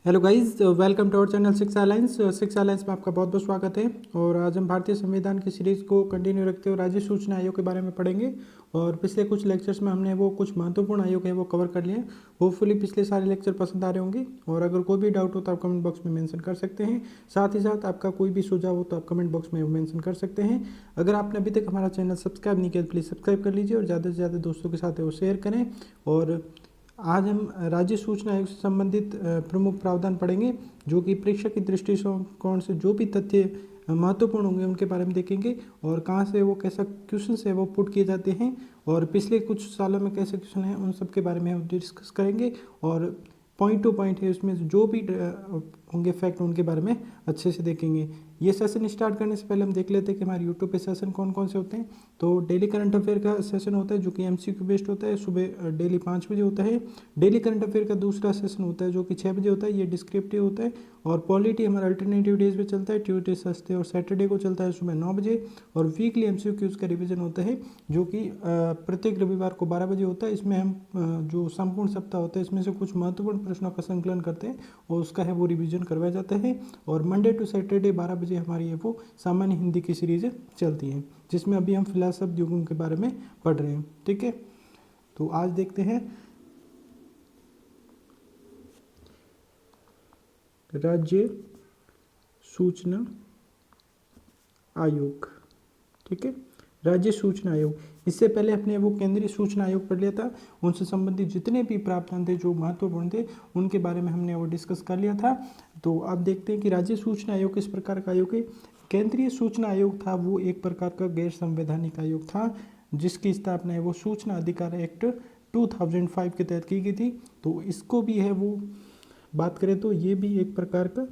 Hello guys, welcome to our channel six alliance. Six alliance में आपका बहुत बहुत स्वागत है। और आज हम भारतीय संविधान की सीरीज़ को कंटिन्यू रखते हुए राज्य सूचना आयोग के बारे में पढ़ेंगे। और पिछले कुछ लेक्चर्स में हमने वो कुछ महत्वपूर्ण आयोग है वो कवर कर लिए। होपफुली पिछले सारे लेक्चर पसंद आ रहे होंगे। और अगर कोई भी डाउट हो तो आप कमेंट बॉक्स में मेंशन कर सकते हैं। साथ ही साथ आपका कोई भी सुझाव हो तो आप कमेंट बॉक्स में मेंशन कर सकते हैं। अगर आपने अभी तक हमारा चैनल सब्सक्राइब नहीं किया तो प्लीज़ सब्सक्राइब कर लीजिए और ज़्यादा से ज़्यादा दोस्तों के साथ वो शेयर करें। और आज हम राज्य सूचना आयोग से संबंधित प्रमुख प्रावधान पढ़ेंगे, जो कि परीक्षा की दृष्टिकोण से जो भी तथ्य महत्वपूर्ण होंगे उनके बारे में देखेंगे। और कहाँ से वो कैसा क्वेश्चन है वो पुट किए जाते हैं और पिछले कुछ सालों में कैसे क्वेश्चन हैं उन सब के बारे में हम डिस्कस करेंगे। और पॉइंट टू पॉइंट है, उसमें जो भी होंगे फैक्ट उनके बारे में अच्छे से देखेंगे। ये सेशन स्टार्ट करने से पहले हम देख लेते हैं कि हमारे यूट्यूब पे सेशन कौन कौन से होते हैं। तो डेली करंट अफेयर का सेशन होता है जो कि एमसीक्यू बेस्ड होता है, सुबह डेली 5 बजे होता है। डेली करंट अफेयर का दूसरा सेशन होता है जो कि 6 बजे होता है, ये डिस्क्रिप्टिव होता है। और पॉलिटी हमारा अल्टरनेटिव डेज पे चलता है, ट्यूसडे सस्ते और सैटरडे को चलता है सुबह 9 बजे। और वीकली एमसीक्यूज का रिवीजन होता है जो कि प्रत्येक रविवार को 12 बजे होता है। इसमें हम जो संपूर्ण सप्ताह होता है इसमें से कुछ महत्वपूर्ण प्रश्नों का संकलन करते हैं और उसका है वो रिवीजन करवाया जाता है। और मंडे टू सैटरडे 12 बजे हमारी है वो सामान्य हिंदी की सीरीज चलती है, जिसमें अभी हम फिलहाल शब्द युगों के बारे में पढ़ रहे हैं। ठीक है, तो आज देखते हैं राज्य सूचना आयोग। ठीक है, राज्य सूचना आयोग। इससे पहले अपने वो केंद्रीय सूचना आयोग पढ़ लिया था। उनसे संबंधित जितने भी प्रावधान थे जो महत्वपूर्ण थे उनके बारे में हमने वो डिस्कस कर लिया था। तो अब देखते हैं कि राज्य सूचना आयोग किस प्रकार का आयोग है। केंद्रीय सूचना आयोग था वो एक प्रकार का गैर संवैधानिक आयोग था, जिसकी स्थापना है वो सूचना अधिकार एक्ट 2005 के तहत की गई थी। तो इसको भी है वो बात करें तो ये भी एक प्रकार का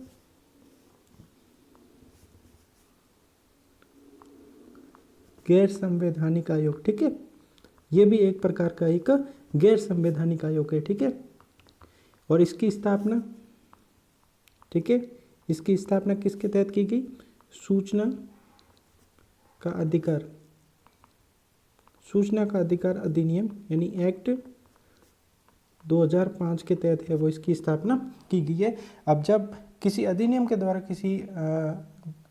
गैर संवैधानिक आयोग। ठीक है, ये भी एक प्रकार का एक गैर संवैधानिक आयोग है। ठीक है, और इसकी स्थापना, ठीक है, इसकी स्थापना किसके तहत की गई? सूचना का अधिकार, सूचना का अधिकार अधिनियम यानी एक्ट 2005 के तहत है वो इसकी स्थापना की गई है। अब जब किसी अधिनियम के द्वारा किसी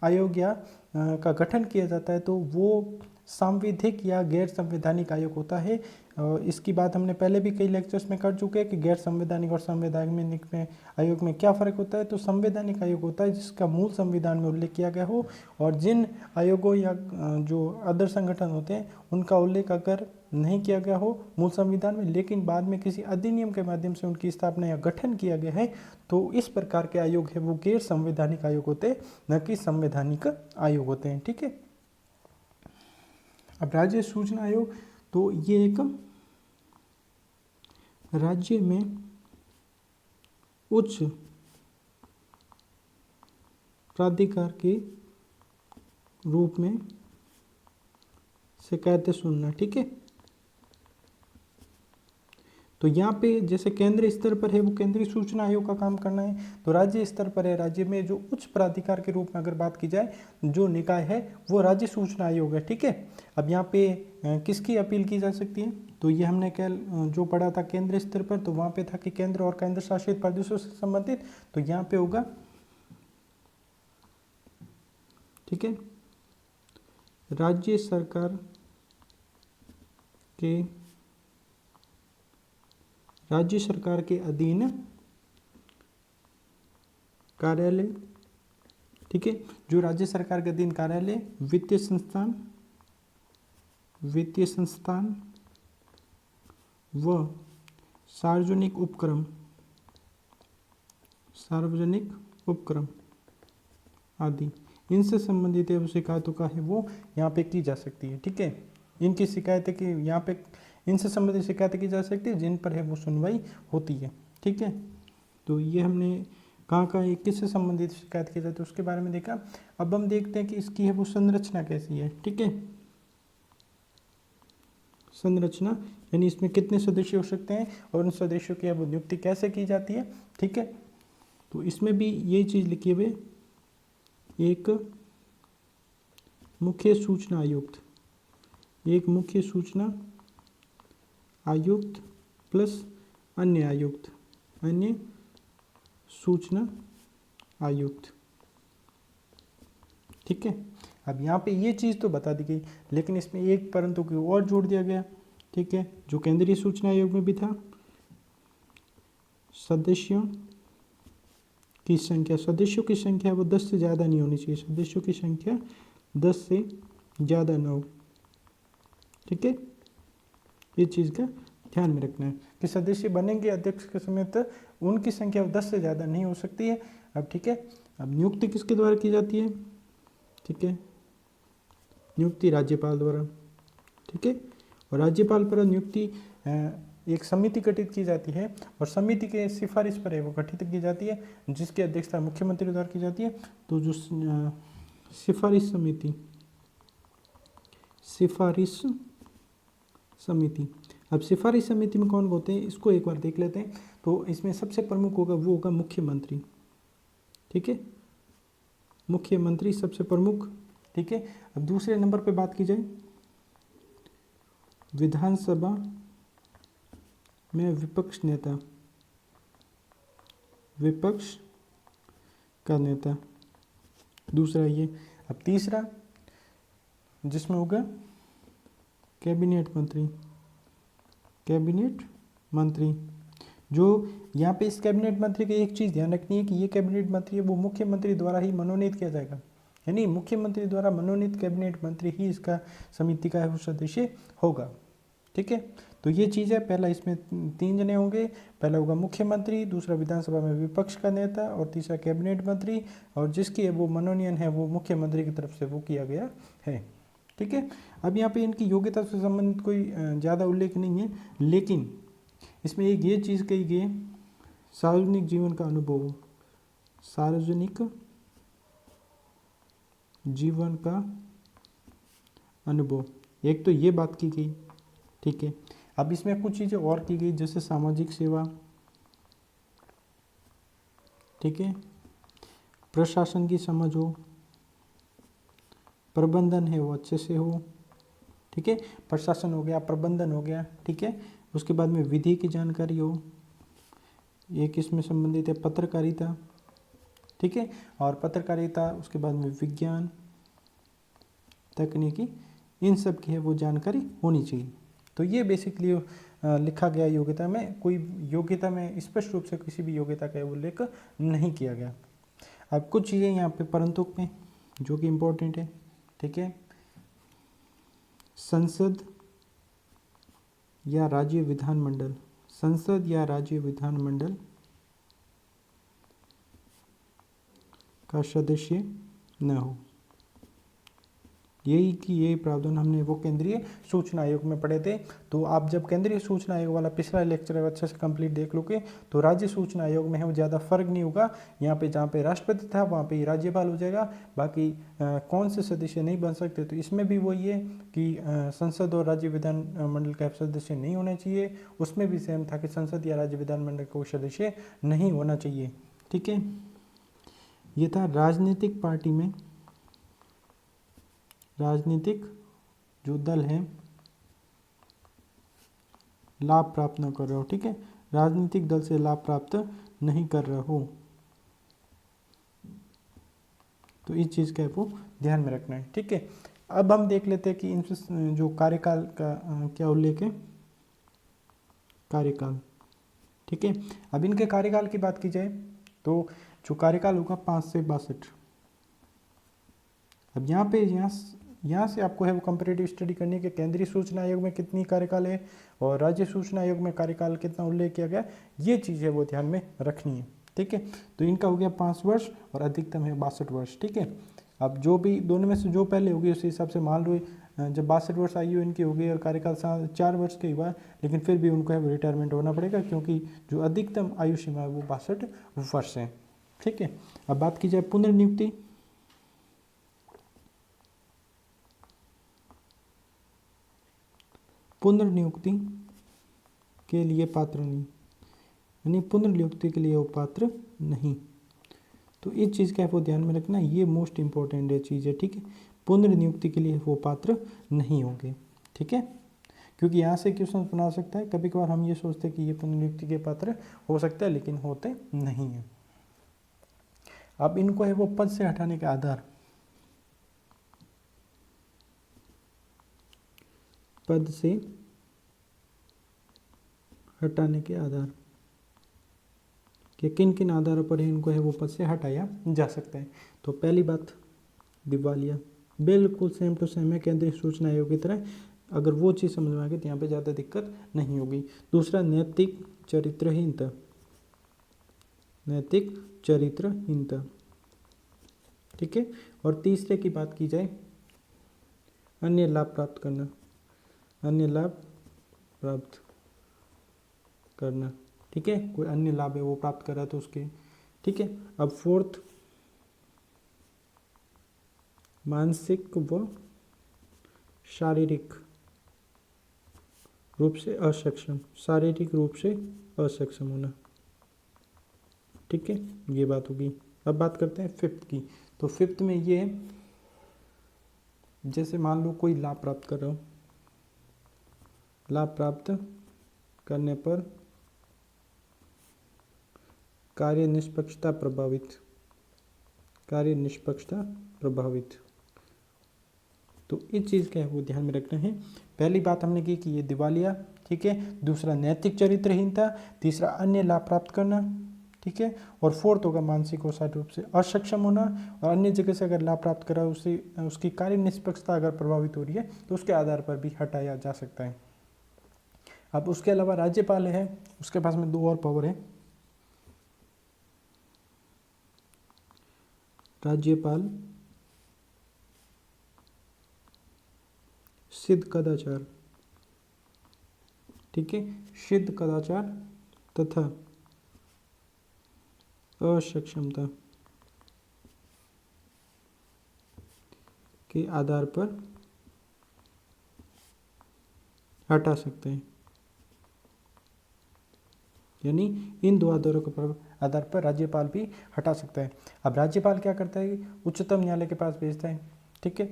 आयोग या का गठन किया जाता है तो वो सांविधिक या गैर संवैधानिक आयोग होता है। इसकी बात हमने पहले भी कई लेक्चर्स में कर चुके हैं कि गैर संवैधानिक और संवैधानिक में आयोग में क्या फ़र्क होता है। तो संवैधानिक आयोग होता है जिसका मूल संविधान में उल्लेख किया गया हो, और जिन आयोगों या जो अदर संगठन होते हैं उनका उल्लेख अगर नहीं किया गया हो मूल संविधान में, लेकिन बाद में किसी अधिनियम के माध्यम से उनकी स्थापना या गठन किया गया है, तो इस प्रकार के आयोग है वो गैर संवैधानिक आयोग होते हैं, न कि संवैधानिक आयोग होते हैं। ठीक है, अब राज्य सूचना आयोग, तो ये एक राज्य में उच्च प्राधिकार के रूप में शिकायतें सुनना। ठीक है, तो यहाँ पे जैसे केंद्रीय स्तर पर है वो केंद्रीय सूचना आयोग का काम करना है, तो राज्य स्तर पर है, राज्य में जो उच्च प्राधिकार के रूप में अगर बात की जाए जो निकाय है वो राज्य सूचना आयोग है। ठीक है, अब यहाँ पे किसकी अपील की जा सकती है? तो ये हमने कल जो पढ़ा था केंद्रीय स्तर पर, तो वहाँ पे था कि केंद्र और केंद्र शासित प्रदेशों से संबंधित, तो यहाँ पे होगा, ठीक है, राज्य सरकार के, राज्य सरकार के अधीन कार्यालय। ठीक है, जो राज्य सरकार के अधीन कार्यालय, वित्तीय संस्थान, वित्तीय संस्थान व सार्वजनिक उपक्रम, सार्वजनिक उपक्रम आदि इनसे संबंधित है शिकायतों का है वो यहाँ पे की जा सकती है। ठीक है, इनकी शिकायतें की यहाँ पे, इनसे संबंधित शिकायतें की जा सकती है जिन पर है वो सुनवाई होती है। ठीक है, तो ये हमने कहाँ कहाँ किससे संबंधित शिकायत की जाती है उसके बारे में देखा। अब हम देखते हैं कि इसकी है वो संरचना कैसी है। ठीक है, संरचना यानी इसमें कितने सदस्य हो सकते हैं और उन सदस्यों की वो नियुक्ति कैसे की जाती है। ठीक है, तो इसमें भी यही चीज़ लिखी हुई, एक मुख्य सूचना आयुक्त, एक मुख्य सूचना आयुक्त प्लस अन्य आयुक्त, अन्य सूचना आयुक्त। ठीक है, अब यहाँ पे ये चीज़ तो बता दी गई, लेकिन इसमें एक परंतु की और जोड़ दिया गया। ठीक है, जो केंद्रीय सूचना आयोग में भी था, सदस्यों की संख्या, सदस्यों की संख्या वो 10 से ज़्यादा नहीं होनी चाहिए, सदस्यों की संख्या 10 से ज़्यादा ना हो। ठीक है, ये चीज़ का ध्यान में रखना है कि सदस्य बनेंगे अध्यक्ष के समय तक उनकी संख्या 10 से ज़्यादा नहीं हो सकती है। अब ठीक है, अब नियुक्ति किसके द्वारा की जाती है? ठीक है, नियुक्ति राज्यपाल द्वारा। ठीक है, और राज्यपाल पर नियुक्ति एक समिति गठित की जाती है और समिति के सिफारिश पर है वो गठित की जाती है, जिसकी अध्यक्षता मुख्यमंत्री द्वारा की जाती है। तो जो सिफारिश समिति, अब सिफारिश समिति में कौन होते हैं इसको एक बार देख लेते हैं। तो इसमें सबसे प्रमुख होगा वो होगा मुख्यमंत्री। ठीक है, मुख्यमंत्री सबसे प्रमुख। ठीक है, अब दूसरे नंबर पे बात की जाए, विधानसभा में विपक्ष का नेता, दूसरा ये। अब तीसरा जिसमें होगा कैबिनेट मंत्री। जो यहाँ पे इस कैबिनेट मंत्री की एक चीज़ ध्यान रखनी है कि ये कैबिनेट मंत्री है वो मुख्यमंत्री द्वारा ही मनोनीत किया जाएगा, यानी मुख्यमंत्री द्वारा मनोनीत कैबिनेट मंत्री ही इसका समिति का है सदस्य होगा। ठीक है, तो ये चीज़ है। पहला इसमें 3 जने होंगे, पहला होगा मुख्यमंत्री, दूसरा विधानसभा में विपक्ष का नेता और तीसरा कैबिनेट मंत्री, और जिसकी वो मनोनयन है वो मुख्यमंत्री की तरफ से वो किया गया है। ठीक है, अब यहाँ पे इनकी योग्यता से संबंधित कोई ज़्यादा उल्लेख नहीं है, लेकिन इसमें एक ये चीज़ कही गई, सार्वजनिक जीवन का अनुभव, सार्वजनिक जीवन का अनुभव, एक तो ये बात की गई। ठीक है, अब इसमें कुछ चीज़ें और की गई जैसे सामाजिक सेवा। ठीक है, प्रशासन की समझ हो, प्रबंधन है वो अच्छे से हो। ठीक है, प्रशासन हो गया, प्रबंधन हो गया। ठीक है, उसके बाद में विधि की जानकारी हो, एक इसमें संबंधित है पत्रकारिता। ठीक है, और पत्रकारिता, उसके बाद में विज्ञान, तकनीकी, इन सब की है वो जानकारी होनी चाहिए। तो ये बेसिकली लिखा गया योग्यता में, कोई योग्यता में स्पष्ट रूप से किसी भी योग्यता का उल्लेख नहीं किया गया। अब कुछ चीज़ें यहाँ पे परंतुक में जो कि इम्पोर्टेंट है। ठीक है, संसद या राज्य विधानमंडल, संसद या राज्य विधानमंडल का सदस्य न हो, यही प्रावधान हमने वो केंद्रीय सूचना आयोग में पढ़े थे। तो आप जब केंद्रीय सूचना आयोग वाला पिछला लेक्चर अच्छे से कंप्लीट देख लोगे तो राज्य सूचना आयोग में है वो ज़्यादा फर्क नहीं होगा। यहाँ पे जहाँ पे राष्ट्रपति था वहाँ पे राज्यपाल हो जाएगा। बाकी कौन से सदस्य नहीं बन सकते, तो इसमें भी वही है कि संसद और राज्य विधानमंडल का सदस्य नहीं होना चाहिए। उसमें भी सेम था कि संसद या राज्य विधानमंडल का सदस्य नहीं होना चाहिए। ठीक है, ये था राजनीतिक पार्टी में, राजनीतिक जो दल है लाभ प्राप्त न कर रहे हो। ठीक है, राजनीतिक दल से लाभ प्राप्त नहीं कर रहे हो, तो इस चीज़ का वो ध्यान में रखना है। ठीक है, अब हम देख लेते हैं कि इन जो कार्यकाल का क्या उल्लेख है, कार्यकाल। ठीक है, अब इनके कार्यकाल की बात की जाए तो जो कार्यकाल होगा 5 से 62। अब यहाँ से आपको है वो कंपैरेटिव स्टडी करनी है कि केंद्रीय सूचना आयोग में कितनी कार्यकाल है और राज्य सूचना आयोग में कार्यकाल कितना उल्लेख किया गया, ये चीज़ है वो ध्यान में रखनी है। ठीक है, तो इनका हो गया 5 वर्ष और अधिकतम है 62 वर्ष। ठीक है, अब जो भी दोनों में से जो पहले होगी उसी हिसाब से मान लो जब 62 वर्ष आयु इनकी हो गई और कार्यकाल 4 वर्ष के हुआ, लेकिन फिर भी उनको है वो रिटायरमेंट होना पड़ेगा क्योंकि जो अधिकतम आयु सीमा है वो 62 वर्ष है। ठीक है, अब बात की जाए पुनर्नियुक्ति। पुनर्नियुक्ति के लिए पात्र नहीं, यानी पुनर्नियुक्ति के लिए वो पात्र नहीं। तो इस चीज़ का वो ध्यान में रखना, ये मोस्ट इंपॉर्टेंट चीज़ है। ठीक है, पुनर्नियुक्ति के लिए वो पात्र नहीं होंगे। ठीक है, क्योंकि यहाँ से क्वेश्चन बना सकता है, कभी कभार हम ये सोचते हैं कि ये पुनर्नियुक्ति के पात्र हो सकता है लेकिन होते नहीं हैं। अब इनको है वो पद से हटाने के आधार, पद से हटाने के आधार कि किन किन आधारों पर इनको है वो पद से हटाया जा सकता है। तो पहली बात दिवालिया, बिल्कुल सेम टू सेम है केंद्रीय सूचना आयोग की तरह, अगर वो चीज़ समझ में आ गई तो यहाँ पे ज़्यादा दिक्कत नहीं होगी। दूसरा नैतिक चरित्रहीनता, नैतिक चरित्रहीनता, ठीक है। और तीसरे की बात की जाए अन्य लाभ प्राप्त करना, अन्य लाभ प्राप्त करना, ठीक है, कोई अन्य लाभ है वो प्राप्त कर रहा है तो उसके, ठीक है। अब फोर्थ मानसिक व शारीरिक रूप से असक्षम, शारीरिक रूप से असक्षम होना, ठीक है, ये बात होगी। अब बात करते हैं फिफ्थ की। तो फिफ्थ में ये जैसे मान लो कोई लाभ प्राप्त कर रहा हो, लाभ प्राप्त करने पर कार्य निष्पक्षता प्रभावित, कार्य निष्पक्षता प्रभावित, तो इस चीज़ का है वो ध्यान में रखना है। पहली बात हमने की कि ये दिवालिया, ठीक है, दूसरा नैतिक चरित्रहीनता, तीसरा अन्य लाभ प्राप्त करना, ठीक है, और फोर्थ होगा मानसिक और शारीरिक रूप से असक्षम होना, और अन्य जगह से अगर लाभ प्राप्त करा उससे उसकी कार्य निष्पक्षता अगर प्रभावित हो रही है तो उसके आधार पर भी हटाया जा सकता है। अब उसके अलावा राज्यपाल है, उसके पास में 2 और पावर है। राज्यपाल सिद्ध कदाचार, ठीक है, सिद्ध कदाचार तथा असक्षमता के आधार पर हटा सकते हैं, यानी इन 2 आधारों के आधार पर राज्यपाल भी हटा सकता है। अब राज्यपाल क्या करता है, उच्चतम न्यायालय के पास भेजता है, ठीक है।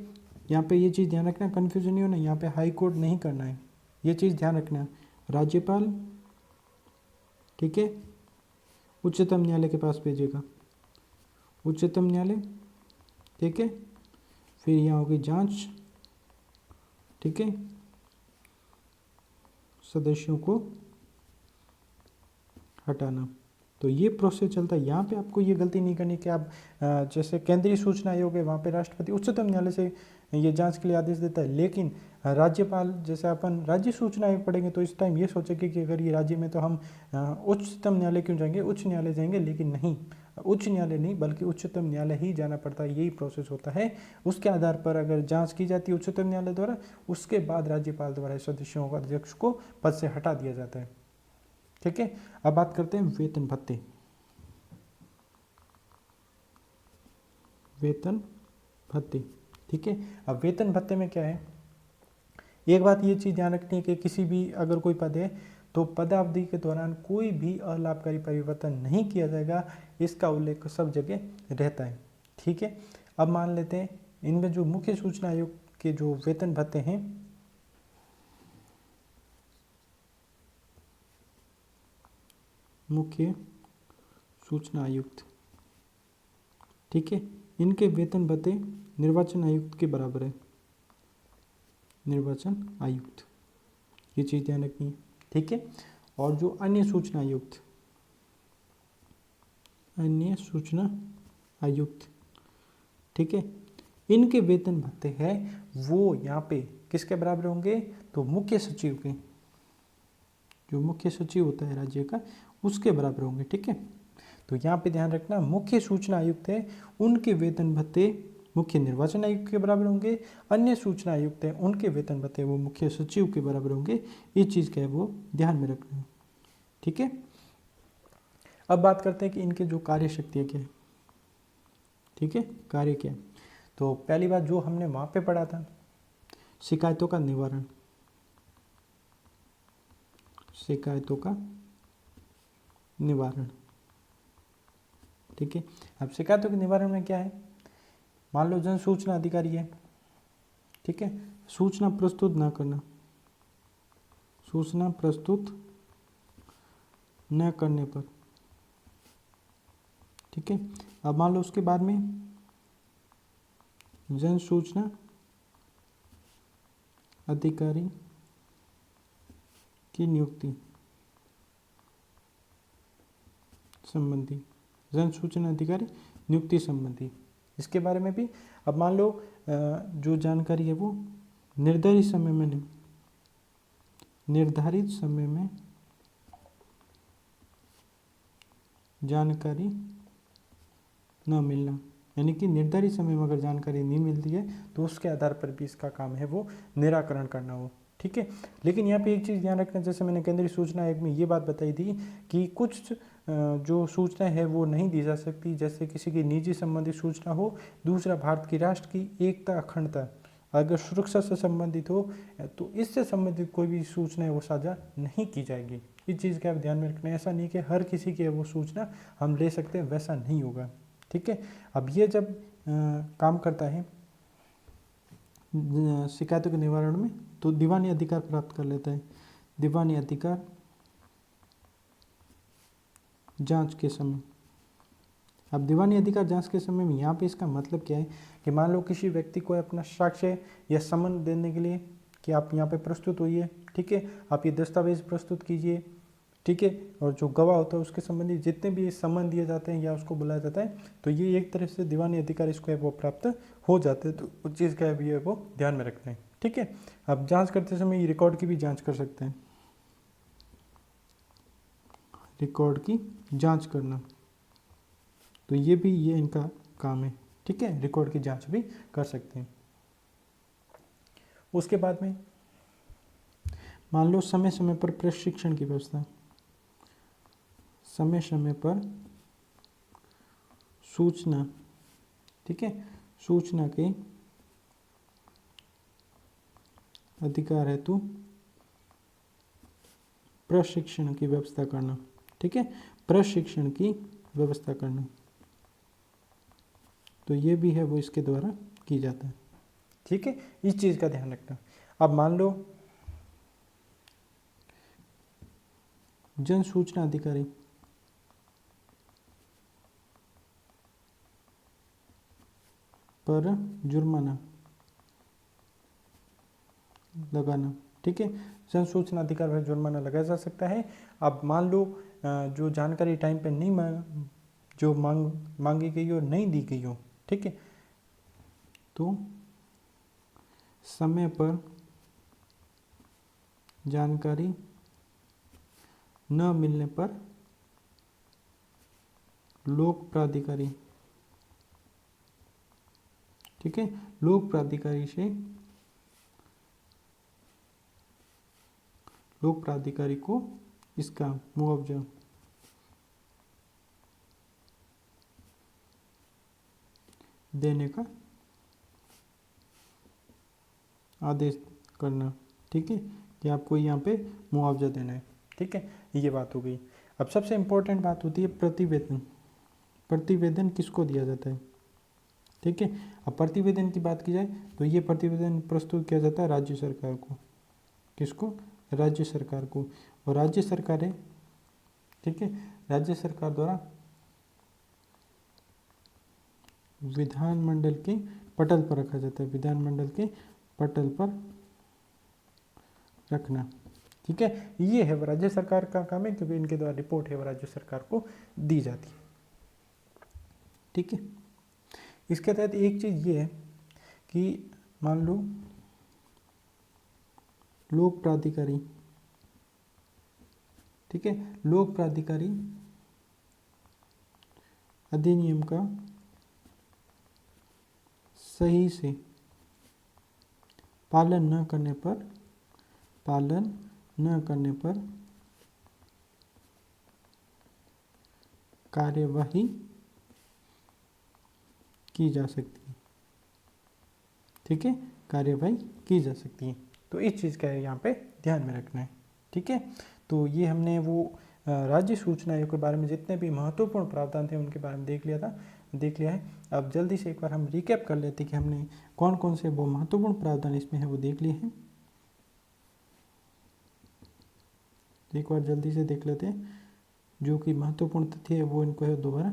यहाँ पे ये चीज़ ध्यान रखना, कन्फ्यूजन नहीं होना, यहाँ पे हाई कोर्ट नहीं करना है, ये चीज़ ध्यान रखना। राज्यपाल, ठीक है, उच्चतम न्यायालय के पास भेजेगा, उच्चतम न्यायालय, ठीक है, फिर यहाँ होगी जांच, ठीक है, सदस्यों को हटाना। तो ये प्रोसेस चलता है। यहाँ पे आपको ये गलती नहीं करनी कि आप जैसे केंद्रीय सूचना आयोग है वहाँ पे राष्ट्रपति उच्चतम न्यायालय से ये जांच के लिए आदेश देता है, लेकिन राज्यपाल जैसे अपन राज्य सूचना आयोग पढ़ेंगे तो इस टाइम ये सोचेंगे कि अगर ये राज्य में तो हम उच्चतम न्यायालय क्यों जाएंगे, उच्च न्यायालय जाएंगे, लेकिन नहीं, उच्च न्यायालय नहीं बल्कि उच्चतम न्यायालय ही जाना पड़ता है, यही प्रोसेस होता है। उसके आधार पर अगर जाँच की जाती है उच्चतम न्यायालय द्वारा, उसके बाद राज्यपाल द्वारा सदस्यों का अध्यक्ष को पद से हटा दिया जाता है, ठीक है। अब बात करते हैं वेतन भत्ते, वेतन भत्ते, ठीक है। अब वेतन भत्ते में क्या है, एक बात ये चीज़ ध्यान रखनी है कि किसी भी अगर कोई पद है तो पदावधि के दौरान कोई भी अलाभकारी परिवर्तन नहीं किया जाएगा, इसका उल्लेख सब जगह रहता है, ठीक है। अब मान लेते हैं इनमें जो मुख्य सूचना आयोग के जो वेतन भत्ते हैं, मुख्य सूचना आयुक्त, ठीक है, इनके वेतन भत्ते निर्वाचन आयुक्त के बराबर है, निर्वाचन आयुक्त, ये चीज़ ध्यान रखनी है, ठीक है। और जो अन्य सूचना आयुक्त, अन्य सूचना आयुक्त, ठीक है, इनके वेतन भत्ते हैं वो यहाँ पे किसके बराबर होंगे, तो मुख्य सचिव के, जो मुख्य सचिव होता है राज्य का उसके बराबर होंगे, ठीक है। तो यहाँ पे ध्यान रखना मुख्य सूचना आयुक्त है उनके वेतन भत्ते मुख्य निर्वाचन आयुक्त के बराबर होंगे, अन्य सूचना आयुक्त है उनके वेतन भत्ते वो मुख्य सचिव के बराबर होंगे, इस चीज़ का है वो ध्यान में रखना है, ठीक है। अब बात करते हैं कि इनके जो कार्य शक्तियाँ क्या है, ठीक है, कार्य क्या है। तो पहली बात जो हमने वहाँ पे पढ़ा था, शिकायतों का निवारण, शिकायतों का निवारण, ठीक है। अब शिकायतों के निवारण में क्या है, मान लो जन सूचना अधिकारी है, ठीक है, सूचना प्रस्तुत ना करना, सूचना प्रस्तुत न करने पर ठीक है। अब मान लो उसके बाद में जन सूचना अधिकारी की नियुक्ति संबंधी, जन सूचना अधिकारी नियुक्ति संबंधी, इसके बारे में भी अब मान लो जो जानकारी है वो निर्धारित समय में नहीं, निर्धारित समय में जानकारी न मिलना, यानी कि निर्धारित समय में अगर जानकारी नहीं मिलती है तो उसके आधार पर भी इसका काम है वो निराकरण करना हो। ठीक है। लेकिन यहाँ पे एक चीज़ ध्यान रखना, जैसे मैंने केंद्रीय सूचना आयोग में ये बात बताई थी कि कुछ जो सूचनाएं है वो नहीं दी जा सकती, जैसे किसी की निजी संबंधित सूचना हो, दूसरा भारत की राष्ट्र की एकता अखंडता, अगर सुरक्षा से संबंधित हो तो इससे संबंधित कोई भी सूचना है वो साझा नहीं की जाएगी। इस चीज़ का आप ध्यान में रखना है। ऐसा नहीं कि हर किसी की वो सूचना हम ले सकते हैं, वैसा नहीं होगा। ठीक है। अब ये जब काम करता है शिकायतों के निवारण में तो दीवानी अधिकार प्राप्त कर लेता है। दीवानी अधिकार जांच के समय, अब दीवानी अधिकार जांच के समय में यहाँ पे इसका मतलब क्या है कि मान लो किसी व्यक्ति को अपना साक्ष्य या समन देने के लिए कि आप यहाँ पे प्रस्तुत होइए, ठीक है, आप ये दस्तावेज प्रस्तुत कीजिए, ठीक है, और जो गवाह होता है उसके संबंधी जितने भी समन दिए जाते हैं या उसको बुलाया जाता है तो ये एक तरह से दीवानी अधिकार इसको है वो प्राप्त हो जाते हैं। तो उस चीज़ का भी है वो ध्यान में रखना है। ठीक है। अब जाँच करते समय ये रिकॉर्ड की भी जाँच कर सकते हैं, रिकॉर्ड की जाँच करना, तो ये भी ये इनका काम है। ठीक है। रिकॉर्ड की जांच भी कर सकते हैं। उसके बाद में मान लो समय समय पर प्रशिक्षण की व्यवस्था, समय समय पर सूचना, ठीक है, सूचना के अधिकार हेतु प्रशिक्षण की व्यवस्था करना। ठीक है। प्रशिक्षण की व्यवस्था करना, तो ये भी है वो इसके द्वारा की जाता है। ठीक है। इस चीज़ का ध्यान रखना। अब मान लो जन सूचना अधिकारी पर जुर्माना लगाना। ठीक है। जन सूचना अधिकार पर जुर्माना लगाया जा सकता है। अब मान लो जो जानकारी टाइम पे नहीं जो मांगी गई हो नहीं दी गई हो, ठीक है, तो समय पर जानकारी न मिलने पर लोक प्राधिकारी, ठीक है, लोक प्राधिकारी से लोक प्राधिकारी को इसका मुआवजा देने का आदेश करना। ठीक है, कि आपको यहाँ पे मुआवजा देना है। ठीक है, ये बात हो गई। अब सबसे इम्पोर्टेंट बात होती है प्रतिवेदन। प्रतिवेदन किसको दिया जाता है? ठीक है। अब प्रतिवेदन की बात की जाए तो ये प्रतिवेदन प्रस्तुत किया जाता है राज्य सरकार को। किसको? राज्य सरकार को। और राज्य सरकार है, ठीक है, राज्य सरकार द्वारा विधानमंडल के पटल पर रखा जाता है। विधानमंडल के पटल पर रखना। ठीक है, ये है राज्य सरकार का काम है, क्योंकि इनके द्वारा रिपोर्ट है वो राज्य सरकार को दी जाती है। ठीक है। इसके तहत एक चीज़ ये है कि मान लो लोक प्राधिकारी, ठीक है, लोक प्राधिकारी अधिनियम का सही से पालन न करने पर कार्यवाही की जा सकती है। ठीक है, कार्यवाही की जा सकती है। तो इस चीज़ का यहाँ पे ध्यान में रखना है। ठीक है, तो ये हमने वो राज्य सूचना आयोग के बारे में जितने भी महत्वपूर्ण प्रावधान थे उनके बारे में देख लिया है। अब जल्दी से एक बार हम रिकैप कर लेते कि हमने कौन कौन से वो महत्वपूर्ण प्रावधान इसमें है वो देख लिए हैं। एक बार जल्दी से देख लेते हैं, जो कि महत्वपूर्ण तथ्य है वो इनको है दोबारा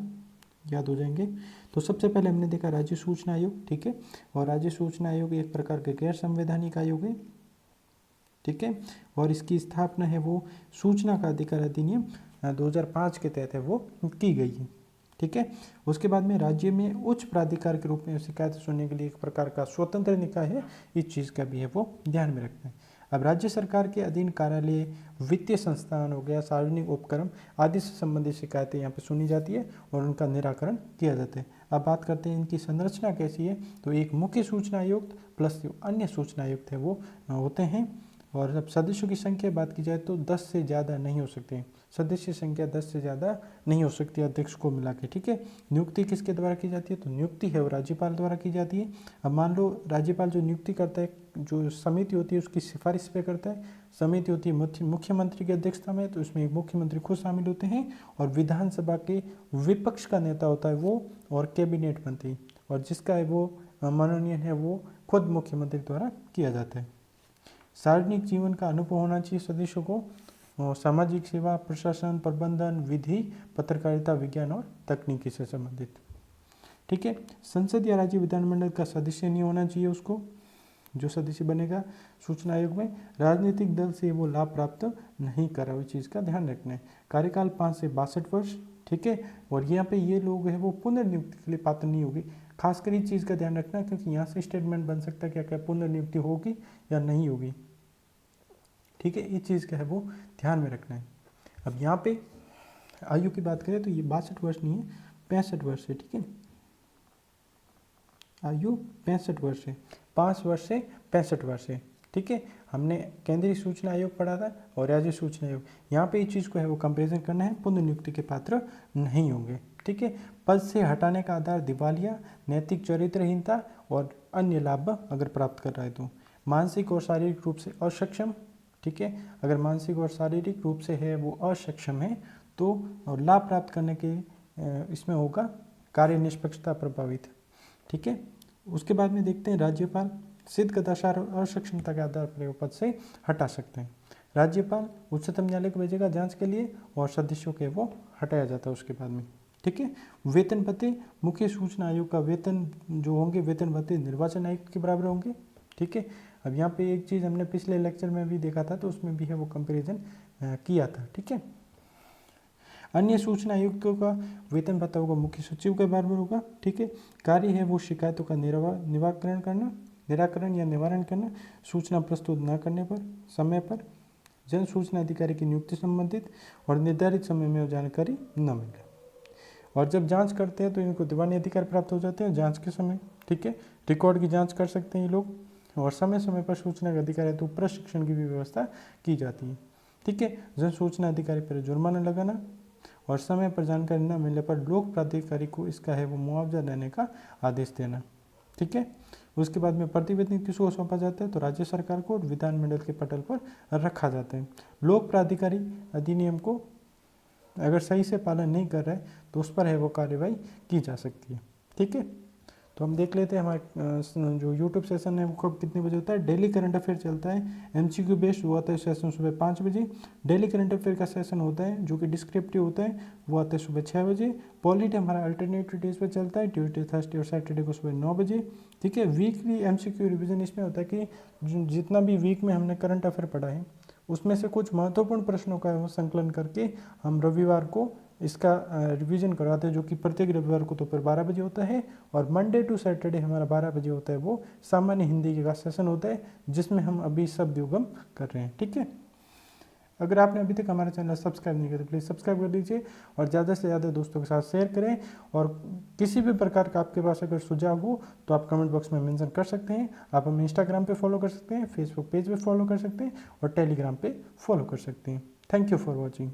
याद हो जाएंगे। तो सबसे पहले हमने देखा राज्य सूचना आयोग, ठीक है। और राज्य सूचना आयोग एक प्रकार के गैर संवैधानिक आयोग है, ठीक है। और इसकी स्थापना है वो सूचना का अधिकार अधिनियम 2005 के तहत है वो की गई है, ठीक है। उसके बाद में राज्य में उच्च प्राधिकार के रूप में शिकायत सुनने के लिए एक प्रकार का स्वतंत्र निकाय है, इस चीज़ का भी है वो ध्यान में रखना है। अब राज्य सरकार के अधीन कार्यालय, वित्तीय संस्थान हो गया, सार्वजनिक उपक्रम आदि से संबंधित शिकायतें यहाँ पे सुनी जाती है और उनका निराकरण किया जाता है। अब बात करते हैं इनकी संरचना कैसी है। तो एक मुख्य सूचना आयुक्त प्लस जो अन्य सूचना आयुक्त है वो होते हैं। और जब सदस्यों की संख्या बात की जाए तो 10 से ज़्यादा नहीं हो सकते, सदस्य संख्या 10 से ज़्यादा नहीं हो सकती अध्यक्ष को मिला के, ठीक है। नियुक्ति किसके द्वारा की जाती है, तो नियुक्ति है वो राज्यपाल द्वारा की जाती है। अब मान लो राज्यपाल जो नियुक्ति करता है, जो समिति होती है उसकी सिफारिश पे करता है, समिति होती है मुख्यमंत्री की अध्यक्षता में, तो इसमें मुख्यमंत्री खुद शामिल होते हैं और विधानसभा के विपक्ष का नेता होता है वो, और कैबिनेट मंत्री, और जिसका है वो मनोनयन है वो खुद मुख्यमंत्री द्वारा किया जाता है। सार्वजनिक जीवन का अनुभव होना चाहिए सदस्यों को, सामाजिक सेवा, प्रशासन, प्रबंधन, विधि, पत्रकारिता, विज्ञान और तकनीकी से संबंधित, ठीक है। संसद या राज्य विधानमंडल का सदस्य नहीं होना चाहिए उसको, जो सदस्य बनेगा सूचना आयोग में। राजनीतिक दल से वो लाभ प्राप्त नहीं करा, इस चीज़ का ध्यान रखना है। कार्यकाल 5 से 62 वर्ष, ठीक है। और यहाँ पे ये लोग हैं वो पुनर्नियुक्ति के लिए पात्र नहीं होगी, खासकर इस चीज़ का ध्यान रखना, क्योंकि यहाँ से स्टेटमेंट बन सकता है क्या क्या पुनर्नियुक्ति होगी या नहीं होगी, ठीक है। इस चीज़ का है वो ध्यान में रखना है। अब यहाँ पे आयु की बात करें तो ये 62 वर्ष नहीं है, 65 वर्ष है, ठीक है। आयु 65 वर्ष है, 5 वर्ष से 65 वर्ष है, ठीक है। हमने केंद्रीय सूचना आयोग पढ़ा था और राज्य सूचना आयोग, यहाँ पे इस चीज़ को है वो कंपेरिजन करना है, पुनर्नियुक्ति के पात्र नहीं होंगे, ठीक है। पद से हटाने का आधार दिवालिया, नैतिक चरित्रहीनता और अन्य लाभ अगर प्राप्त कर रहा है तो। मानसिक और शारीरिक रूप से असक्षम, ठीक है। अगर मानसिक और शारीरिक रूप से है वो असक्षम है तो और लाभ प्राप्त करने के इसमें होगा कार्य निष्पक्षता प्रभावित, ठीक है। उसके बाद में देखते हैं राज्यपाल सिद्ध दशा और असक्षमता के आधार पर पद से हटा सकते हैं। राज्यपाल उच्चतम न्यायालय को भेजेगा जांच के लिए और सदस्यों के वो हटाया जाता है उसके बाद में, ठीक है। वेतन भत्ते, मुख्य सूचना आयोग का वेतन जो होंगे, वेतन भत्ते निर्वाचन आयुक्त के बराबर होंगे, ठीक है। अब यहाँ पे एक चीज़ हमने पिछले लेक्चर में भी देखा था तो उसमें भी है वो कंपैरिजन किया था, ठीक है। अन्य सूचना आयुक्तों का वेतन भत्ता होगा मुख्य सचिव के बराबर होगा, ठीक है। कार्य है वो शिकायतों का निराकरण या निवारण करना, सूचना प्रस्तुत न करने पर, समय पर, जन सूचना अधिकारी की नियुक्ति संबंधित और निर्धारित समय में जानकारी न मिले। और जब जांच करते हैं तो इनको दीवानी अधिकार प्राप्त हो जाते हैं जांच के समय, ठीक है। रिकॉर्ड की जांच कर सकते हैं ये लोग और समय समय पर सूचना का अधिकार है तो प्रशिक्षण की भी व्यवस्था की जाती है, ठीक है। जन सूचना अधिकारी पर जुर्माना लगाना और समय पर जानकारी न मिलने पर लोक प्राधिकारी को इसका है वो मुआवजा देने का आदेश देना, ठीक है। उसके बाद में प्रतिवेदन किसको सौंपा जाता है तो राज्य सरकार को और विधानमंडल के पटल पर रखा जाता है। लोक प्राधिकारी अधिनियम को अगर सही से पालन नहीं कर रहा है तो उस पर है वो कार्रवाई की जा सकती है, ठीक है। तो हम देख लेते हैं हमारे जो यूट्यूब सेशन है वो कब कितने बजे होता है। डेली करंट अफेयर चलता है, MCQ बेस्ड वो आता है सेशन सुबह 5 बजे। डेली करंट अफेयर का सेशन होता है जो कि डिस्क्रिप्टिव होता है वो आता है सुबह 6 बजे। पॉलिट हमारा अल्टरनेटिव डेज पर चलता है, ट्यूसडे, थर्सडे और सैटरडे को सुबह 9 बजे, ठीक है। वीकली MCQ रिविजन इसमें होता है कि जितना भी वीक में हमने करंट अफेयर पढ़ा है उसमें से कुछ महत्वपूर्ण प्रश्नों का वो संकलन करके हम रविवार को इसका रिवीजन करवाते हैं, जो कि प्रत्येक रविवार को दोपहर 12 बजे होता है। और मंडे टू सैटरडे हमारा 12 बजे होता है वो सामान्य हिंदी का सेशन होता है जिसमें हम अभी शब्द युगम कर रहे हैं, ठीक है। अगर आपने अभी तक हमारा चैनल सब्सक्राइब नहीं किया तो प्लीज़ सब्सक्राइब कर लीजिए और ज़्यादा से ज़्यादा दोस्तों के साथ शेयर करें। और किसी भी प्रकार का आपके पास अगर सुझाव हो तो आप कमेंट बॉक्स में मेंशन कर सकते हैं। आप हमें इंस्टाग्राम पे फॉलो कर सकते हैं, फेसबुक पेज पे फॉलो कर सकते हैं और टेलीग्राम पे फॉलो कर सकते हैं। Thank you for watching.